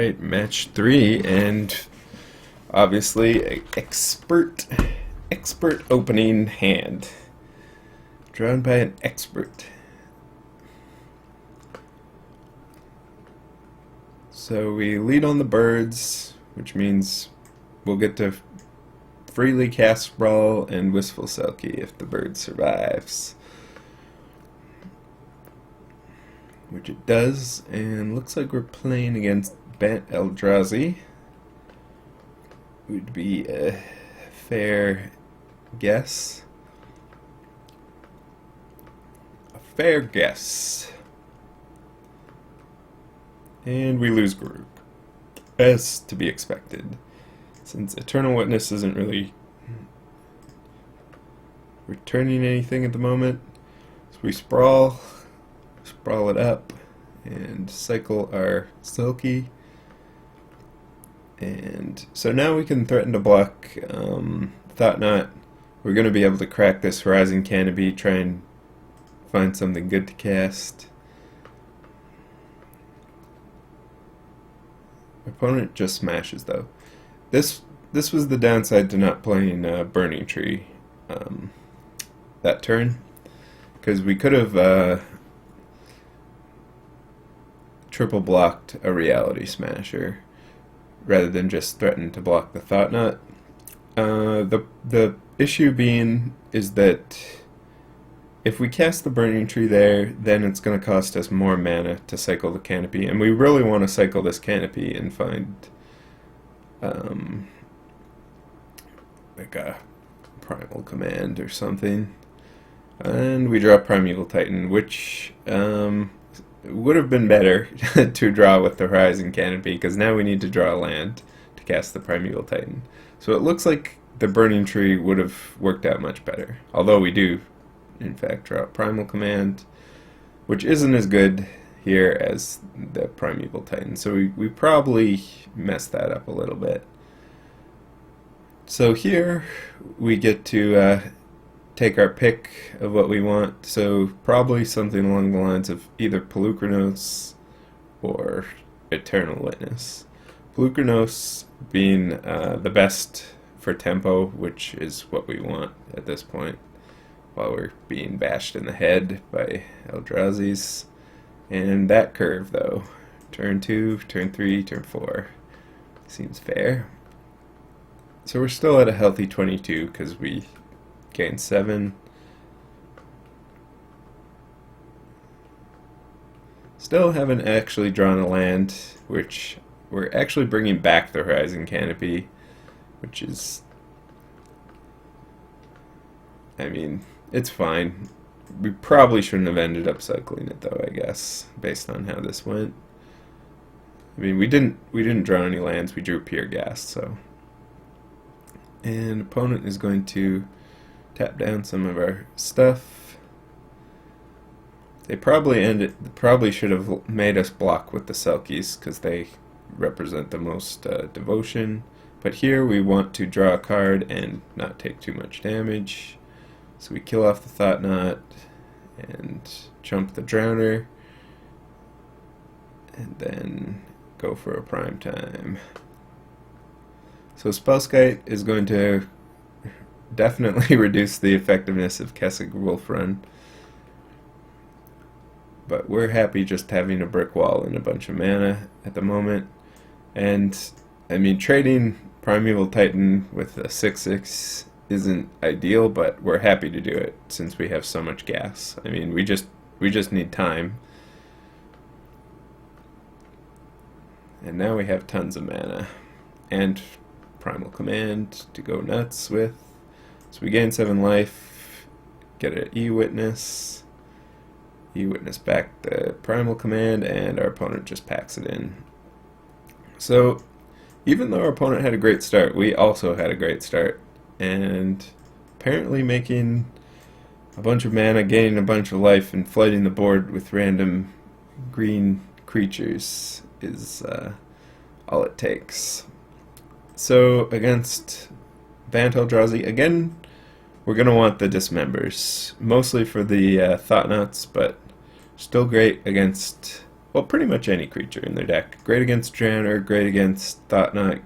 Alright, match 3, and obviously a expert opening hand. Drawn by an expert. So we lead on the birds, which means we'll get to freely cast Sprawl and Wistful Selkie if the bird survives. Which it does, and looks like we're playing against Bant Eldrazi. Would be a fair guess. A fair guess. And we lose Garuk, as to be expected, since Eternal Witness isn't really returning anything at the moment. So we sprawl it up, and cycle our Selkie. And so now we can threaten to block Thought-Knot. We're going to be able to crack this Horizon Canopy, try and find something good to cast. Opponent just smashes, though. This was the downside to not playing Burning Tree that turn, because we could have triple blocked a Reality Smasher rather than just threaten to block the Thought-Knot. The issue being is that if we cast the Burning Tree there, then it's going to cost us more mana to cycle the Canopy, and we really want to cycle this Canopy and find like a Primal Command or something. And we draw Primeval Titan, which would have been better to draw with the Horizon Canopy, because now we need to draw a land to cast the Primeval Titan. So it looks like the Burning Tree would have worked out much better, although we do in fact draw Primal Command, which isn't as good here as the Primeval Titan, so we probably messed that up a little bit. So here we get to take our pick of what we want, so probably something along the lines of either Polukranos or Eternal Witness. Polukranos being the best for tempo, which is what we want at this point, while we're being bashed in the head by Eldrazi's. And that curve, though, turn 2, turn 3, turn 4, seems fair. So we're still at a healthy 22 because we gained 7. Still haven't actually drawn a land, which we're actually bringing back the Horizon Canopy, which is, I mean, it's fine. We probably shouldn't have ended up cycling it, though, I guess, based on how this went. I mean, we didn't draw any lands, we drew Pure Gas, so. And opponent is going to tap down some of our stuff. They probably should have made us block with the Selkies, because they represent the most devotion. But here we want to draw a card and not take too much damage. So we kill off the Thought-Knot and chump the Drowner, and then go for a Prime Time. So Spellskite is going to definitely reduce the effectiveness of Kessig Wolf Run, but we're happy just having a brick wall and a bunch of mana at the moment. And I mean, trading Primeval Titan with a 6/6 isn't ideal, but we're happy to do it since we have so much gas. I mean, we just need time. And now we have tons of mana and Primal Command to go nuts with. So we gain 7 life, get an E-Witness. E-Witness back the Primal Command, and our opponent just packs it in. So even though our opponent had a great start, we also had a great start. And apparently making a bunch of mana, gaining a bunch of life, and flooding the board with random green creatures is all it takes. So against Bant Eldrazi, again, we're going to want the Dismembers, mostly for the Thought-Knots, but still great against well, pretty much any creature in their deck. Great against Drowner, great against Thought-Knot,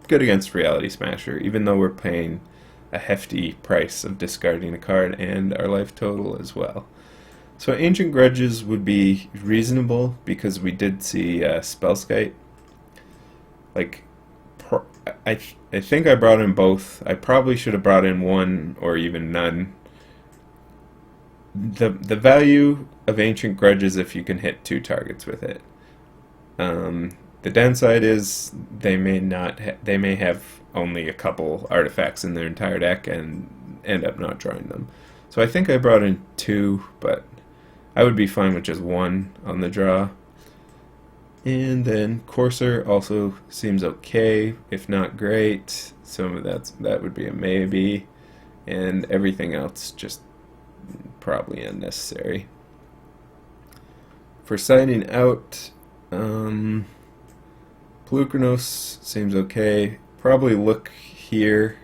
good against Reality Smasher, even though we're paying a hefty price of discarding a card and our life total as well. So Ancient Grudges would be reasonable because we did see Spellskite. Like, I think I brought in both. I probably should have brought in one or even none. The value of Ancient Grudges if you can hit 2 targets with it. The downside is they may have only a couple artifacts in their entire deck and end up not drawing them. So I think I brought in 2, but I would be fine with just 1 on the draw. And then Courser also seems okay, if not great. Some of that would be a maybe, and everything else just probably unnecessary. For signing out, Pelucranos seems okay. Probably look here,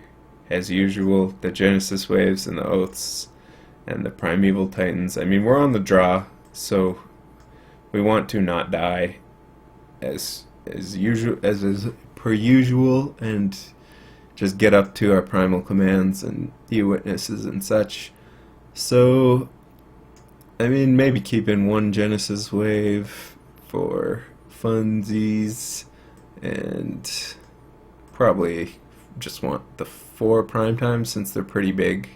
as usual, the Genesis Waves and the Oaths and the Primeval Titans. I mean, we're on the draw, so we want to not die as usual, as is per usual, and just get up to our primal commands and e-witnesses and such. So, I mean, maybe keep in 1 Genesis Wave for funsies, and probably just want the 4 Primetime since they're pretty big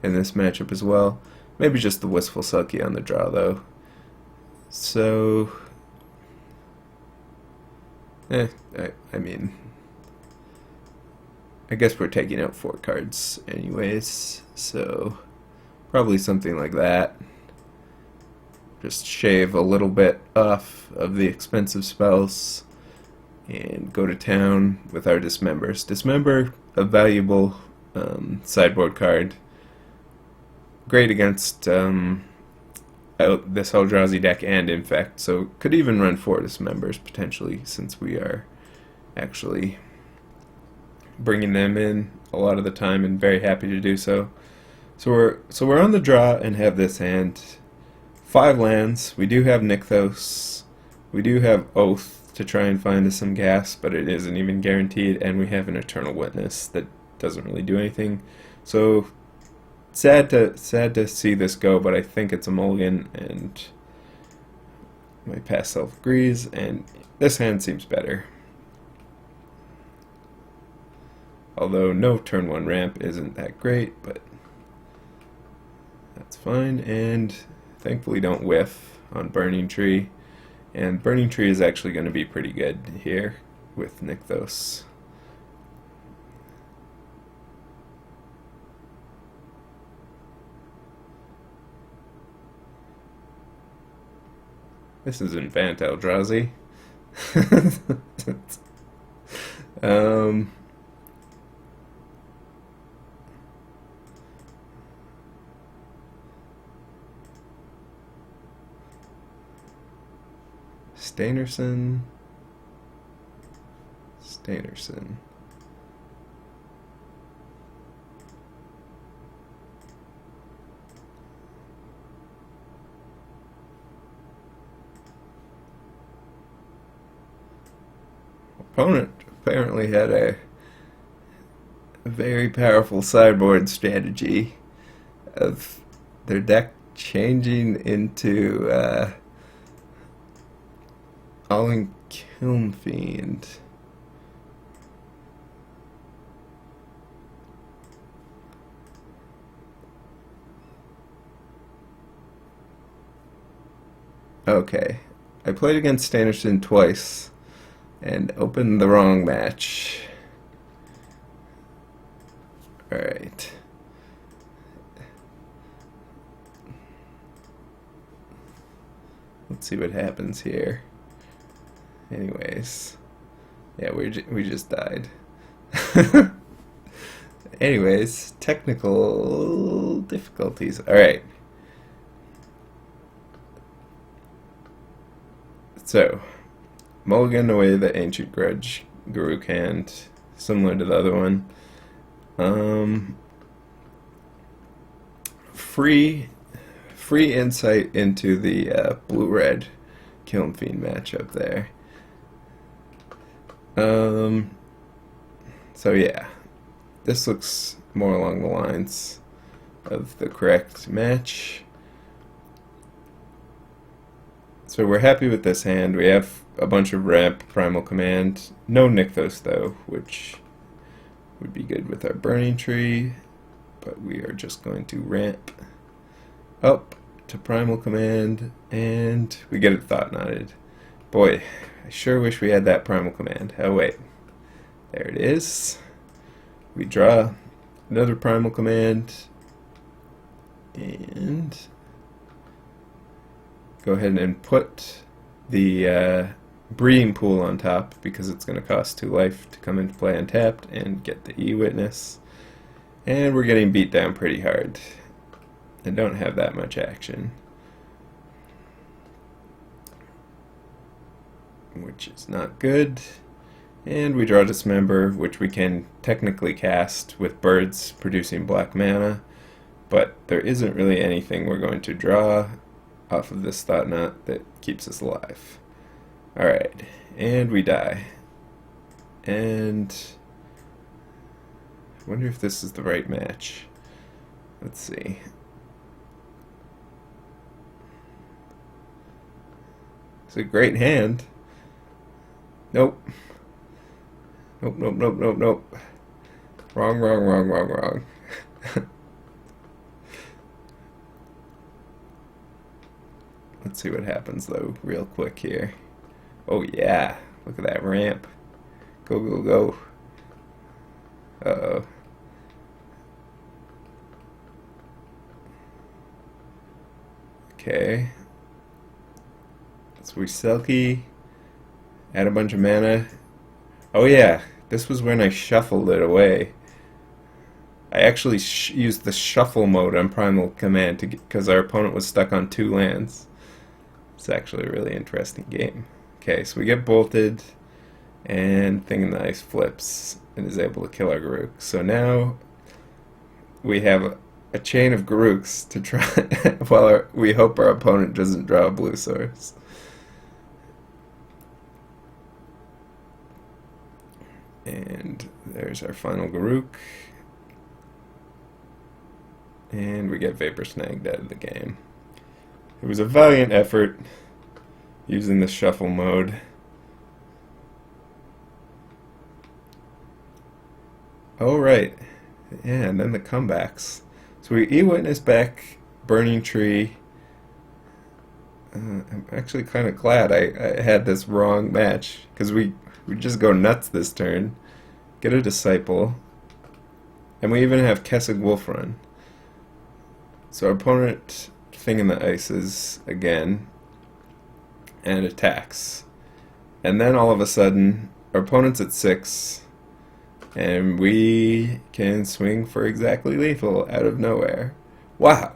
in this matchup as well. Maybe just the Wistful Sulky on the draw though. So, I mean, I guess we're taking out 4 cards anyways, so probably something like that. Just shave a little bit off of the expensive spells and go to town with our Dismembers. Dismember, a valuable sideboard card. Great against this Eldrazi deck and Infect, so could even run 4 Dismembers potentially, since we are actually bringing them in a lot of the time and very happy to do so. So we're on the draw and have this hand. 5 lands. We do have Nykthos. We do have Oath to try and find us some gas, but it isn't even guaranteed, and we have an Eternal Witness that doesn't really do anything. So sad to see this go, but I think it's a mulligan, and my past self agrees, and this hand seems better. Although no turn 1 ramp isn't that great, but that's fine, and thankfully don't whiff on Burning Tree. And Burning Tree is actually going to be pretty good here with Nykthos. This isn't Bant Eldrazi. Stainerson. Opponent apparently had a very powerful sideboard strategy of their deck changing into all in Kiln Fiend. Okay, I played against Stainerson twice and opened the wrong match. Alright. Let's see what happens here. Anyways, yeah, we just died. Anyways, technical difficulties. Alright. So, mulligan away the Ancient Grudge Garuk hand, similar to the other one. Free insight into the blue-red Kiln Fiend matchup there. So yeah, this looks more along the lines of the correct match. So we're happy with this hand. We have a bunch of ramp, Primal Command. No Nykthos though, which would be good with our Burning Tree. But we are just going to ramp up to Primal Command, and we get it Thought Knotted. Boy, I sure wish we had that Primal Command. Oh wait, there it is. We draw another Primal Command, and go ahead and put the Breeding Pool on top because it's going to cost 2 life to come into play untapped and get the E-Witness. And we're getting beat down pretty hard. I don't have that much action, which is not good. And we draw Dismember, which we can technically cast with birds producing black mana, but there isn't really anything we're going to draw off of this Thought Knot that keeps us alive. Alright, and we die. And I wonder if this is the right match. Let's see. It's a great hand. Nope. Nope, nope, nope, nope, nope. Wrong, wrong, wrong, wrong, wrong. Let's see what happens though, real quick here. Oh yeah, look at that ramp. Go, go, go. Uh-oh. Okay. So we Selkie, add a bunch of mana. Oh yeah, this was when I shuffled it away. I actually used the shuffle mode on Primal Command because our opponent was stuck on 2 lands. It's actually a really interesting game. Okay, so we get bolted, and Thing in the Ice flips and is able to kill our Garruk. So now we have a chain of Garruks to try while we hope our opponent doesn't draw a blue source. And there's our final Garruk. And we get Vapor Snagged out of the game. It was a valiant effort using the shuffle mode. Oh right, yeah, and then the comebacks. So we E-Witness back Burning Tree. I'm actually kind of glad I had this wrong match, because we just go nuts this turn. Get a Disciple. And we even have Kessig Wolfrun. So our opponent Thing in the Ices again and attacks. And then all of a sudden our opponent's at 6 and we can swing for exactly lethal out of nowhere. Wow.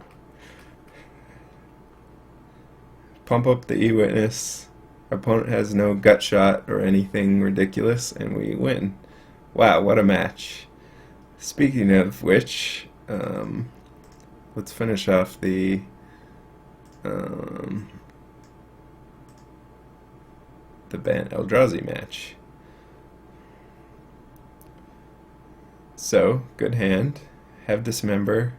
Pump up the E-Witness. Our opponent has no gut shot or anything ridiculous and we win. Wow, what a match. Speaking of which, let's finish off the Bant Eldrazi match. So, good hand. Have Dismember.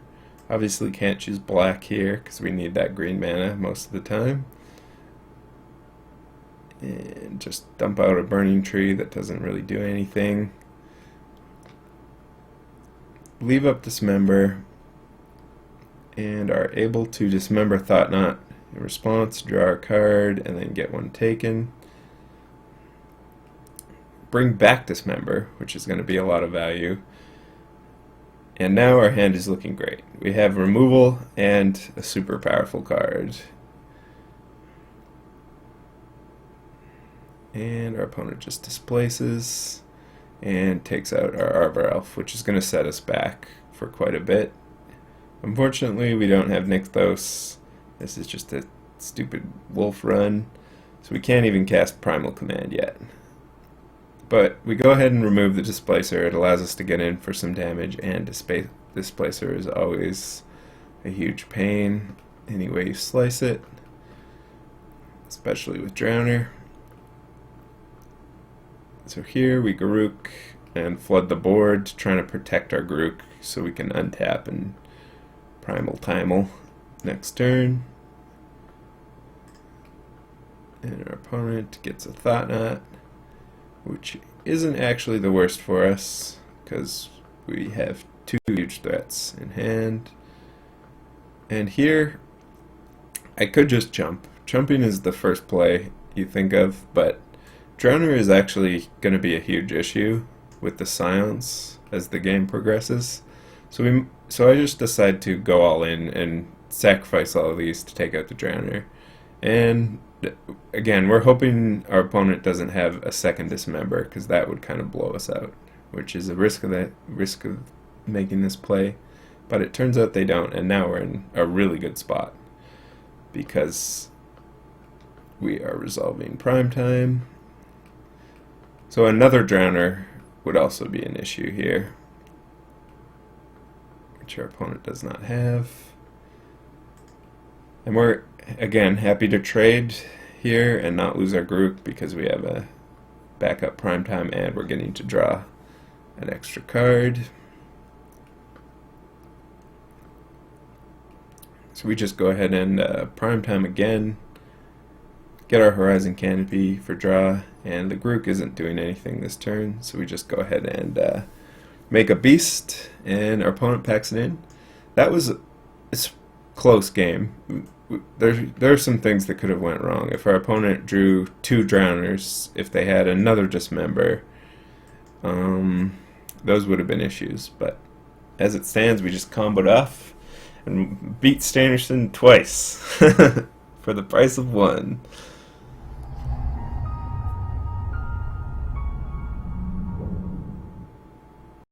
Obviously can't choose black here because we need that green mana most of the time. And just dump out a Burning Tree that doesn't really do anything. Leave up Dismember. And are able to Dismember Thought Knot. In response, draw a card and then get one taken. Bring back Dismember, which is going to be a lot of value. And now our hand is looking great. We have removal and a super powerful card. And our opponent just displaces and takes out our Arbor Elf, which is going to set us back for quite a bit. Unfortunately, we don't have Nykthos. This is just a stupid wolf run, so we can't even cast Primal Command yet. But we go ahead and remove the Displacer. It allows us to get in for some damage, and Displacer is always a huge pain any way you slice it. especially with Drowner. So here we Garruk and flood the board, trying to protect our Garruk so we can untap and Primal Timal next turn. And our opponent gets a Thought Knot, which isn't actually the worst for us because we have 2 huge threats in hand. And here I could just jump. Jumping is the first play you think of, but Drowner is actually going to be a huge issue with the Scions as the game progresses. So I just decide to go all in and sacrifice all of these to take out the Drowner. And again, we're hoping our opponent doesn't have a second Dismember, because that would kind of blow us out, which is a risk of making this play. But it turns out they don't, and now we're in a really good spot because we are resolving Primetime. So another Drowner would also be an issue here, which our opponent does not have. And we're, again, happy to trade here and not lose our Garruk because we have a backup Primetime and we're getting to draw an extra card. So we just go ahead and Primetime again, get our Horizon Canopy for draw, and the Garruk isn't doing anything this turn, so we just go ahead and make a Beast, and our opponent packs it in. That was a close game. There are some things that could have went wrong. If our opponent drew 2 Drowners, if they had another Dismember, those would have been issues. But as it stands, we just comboed off and beat Stannerson twice for the price of 1.